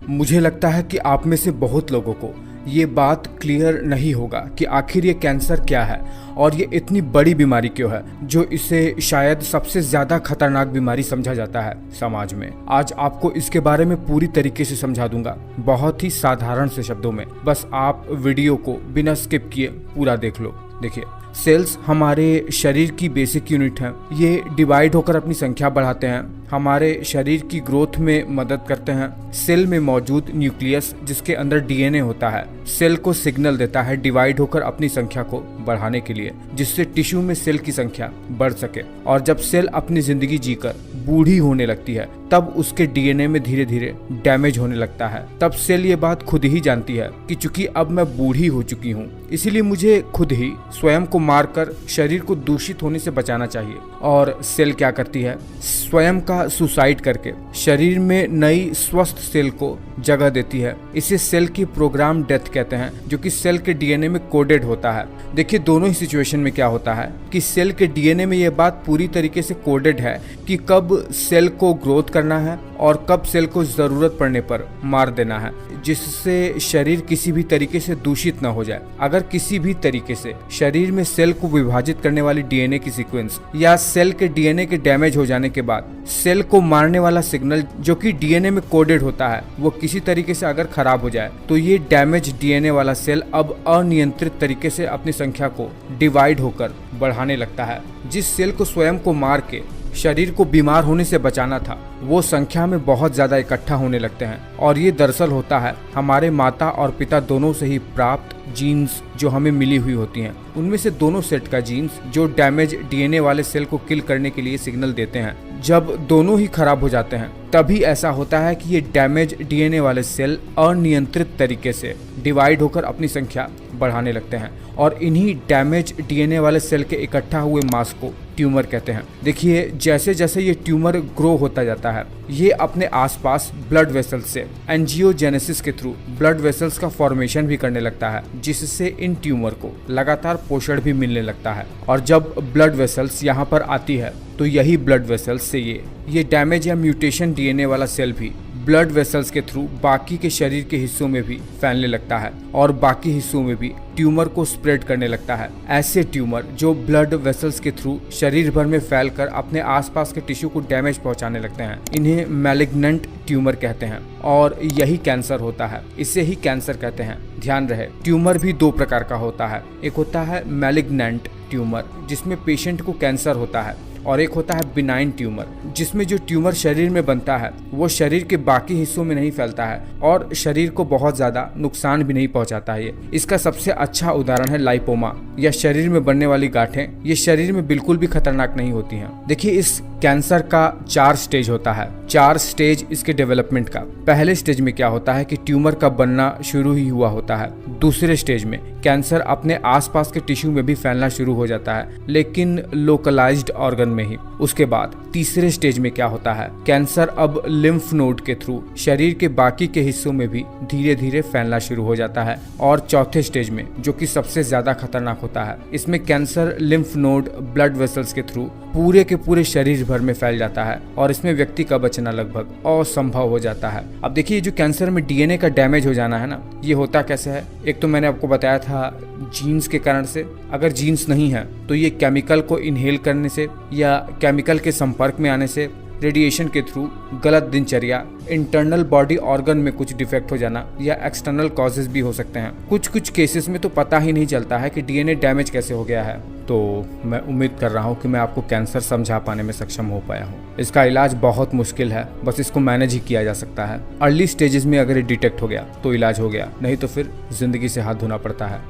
मुझे लगता है कि आप में से बहुत लोगों को ये बात क्लियर नहीं होगा कि आखिर ये कैंसर क्या है और ये इतनी बड़ी बीमारी क्यों है जो इसे शायद सबसे ज्यादा खतरनाक बीमारी समझा जाता है समाज में। आज आपको इसके बारे में पूरी तरीके से समझा दूंगा, बहुत ही साधारण से शब्दों में। बस आप वीडियो को बिना स्किप किए पूरा देख लो। देखिए, सेल्स हमारे शरीर की बेसिक यूनिट हैं। ये डिवाइड होकर अपनी संख्या बढ़ाते हैं, हमारे शरीर की ग्रोथ में मदद करते हैं। सेल में मौजूद न्यूक्लियस जिसके अंदर डीएनए होता है, सेल को सिग्नल देता है डिवाइड होकर अपनी संख्या को बढ़ाने के लिए, जिससे टिश्यू में सेल की संख्या बढ़ सके। और जब सेल अपनी जिंदगी जीकर बूढ़ी होने लगती है तब उसके डीएनए में धीरे धीरे डैमेज होने लगता है। तब सेल ये बात खुद ही जानती है कि चूंकि अब मैं बूढ़ी हो चुकी हूँ, इसीलिए मुझे खुद ही स्वयं को मारकर शरीर को दूषित होने से बचाना चाहिए। और सेल क्या करती है, स्वयं का सुसाइड करके शरीर में नई स्वस्थ सेल को जगह देती है। इसे सेल की प्रोग्राम डेथ कहते हैं, जो कि सेल के डीएनए में कोडेड होता है। देखिए, दोनों ही सिचुएशन में क्या होता है कि सेल के डीएनए में यह बात पूरी तरीके से कोडेड है कि कब सेल को ग्रोथ करना है और कब सेल को जरूरत पड़ने पर मार देना है, जिससे शरीर किसी भी तरीके से दूषित न हो जाए। अगर किसी भी तरीके से शरीर में सेल को विभाजित करने वाली डीएनए की सीक्वेंस या सेल के डीएनए के डैमेज हो जाने के बाद सेल को मारने वाला सिग्नल जो कि डीएनए में कोडेड होता है, वो किसी तरीके से अगर खराब हो जाए तो ये डैमेज डीएनए वाला सेल अब अनियंत्रित तरीके से अपनी संख्या को डिवाइड होकर बढ़ाने लगता है। जिस सेल को स्वयं को मार के शरीर को बीमार होने से बचाना था, वो संख्या में बहुत ज्यादा इकट्ठा होने लगते हैं। और ये दरअसल होता है हमारे माता और पिता दोनों से ही प्राप्त जीन्स जो हमें मिली हुई होती हैं। उनमें से दोनों सेट का जीन्स जो डैमेज डीएनए वाले सेल को किल करने के लिए सिग्नल देते हैं, जब दोनों ही खराब हो जाते हैं तभी ऐसा होता है कि ये डैमेज डीएनए वाले सेल अनियंत्रित तरीके से डिवाइड होकर अपनी संख्या बढ़ाने लगते हैं। और इन्हीं डैमेज डीएनए वाले सेल के इकट्ठा हुए मास को ट्यूमर कहते हैं। देखिए, जैसे जैसे ये ट्यूमर ग्रो होता जाता है, ये अपने आसपास ब्लड वेसल्स से एंजियोजेनेसिस के थ्रू ब्लड वेसल्स का फॉर्मेशन भी करने लगता है, जिससे इन ट्यूमर को लगातार पोषण भी मिलने लगता है। और जब ब्लड वेसल्स यहाँ पर आती है तो यही ब्लड वेसल्स से ये डैमेज या म्यूटेशन डीएनए वाला सेल भी ब्लड वेसल्स के थ्रू बाकी के शरीर के हिस्सों में भी फैलने लगता है और बाकी हिस्सों में भी ट्यूमर को स्प्रेड करने लगता है। ऐसे ट्यूमर जो ब्लड वेसल्स के थ्रू शरीर भर में फैलकर अपने आसपास के टिश्यू को डैमेज पहुंचाने लगते हैं, इन्हें मैलिग्नेंट ट्यूमर कहते हैं। और यही कैंसर होता है, इसे ही कैंसर कहते हैं। ध्यान रहे, ट्यूमर भी दो प्रकार का होता है। एक होता है मैलिग्नेंट ट्यूमर जिसमें पेशेंट को कैंसर होता है, और एक होता है बिनाइन ट्यूमर जिसमें जो ट्यूमर शरीर में बनता है वो शरीर के बाकी हिस्सों में नहीं फैलता है और शरीर को बहुत ज्यादा नुकसान भी नहीं पहुंचाता है। इसका सबसे अच्छा उदाहरण है लाइपोमा या शरीर में बनने वाली गांठें। ये शरीर में बिल्कुल भी खतरनाक नहीं होती हैं। देखिए, इस कैंसर का 4 स्टेज होता है, 4 स्टेज इसके डेवलपमेंट का। पहले स्टेज में क्या होता है कि ट्यूमर का बनना शुरू ही हुआ होता है। दूसरे स्टेज में कैंसर अपने आसपास के टिश्यू में भी फैलना शुरू हो जाता है, लेकिन लोकलाइज्ड ऑर्गन में ही। उसके बाद तीसरे स्टेज में क्या होता है, कैंसर अब लिम्फ नोड के थ्रू शरीर के बाकी के हिस्सों में भी धीरे धीरे फैलना शुरू हो जाता है। और चौथे स्टेज में, जो कि सबसे ज्यादा खतरनाक होता है, इसमें cancer lymph node blood vessels के थ्रू पूरे के पूरे शरीर भर में फैल जाता है और इसमें व्यक्ति का बचना लगभग असंभव हो जाता है। अब देखिए, जो कैंसर में डीएनए का डैमेज हो जाना है ना, ये होता कैसे है। एक तो मैंने आपको बताया था जीन्स के कारण से। अगर जीन्स नहीं है तो ये केमिकल को इनहेल करने से या केमिकल के संपर्क में आने से, रेडिएशन के थ्रू, गलत दिनचर्या, इंटरनल बॉडी ऑर्गन में कुछ डिफेक्ट हो जाना या एक्सटर्नल कॉजेज भी हो सकते हैं। कुछ कुछ केसेस में तो पता ही नहीं चलता है कि डीएनए डैमेज कैसे हो गया है। तो मैं उम्मीद कर रहा हूँ कि मैं आपको कैंसर समझा पाने में सक्षम हो पाया हूँ। इसका इलाज बहुत मुश्किल है, बस इसको मैनेज ही किया जा सकता है। अर्ली स्टेजेस में अगर ये डिटेक्ट हो गया तो इलाज हो गया, नहीं तो फिर जिंदगी से हाथ धोना पड़ता है।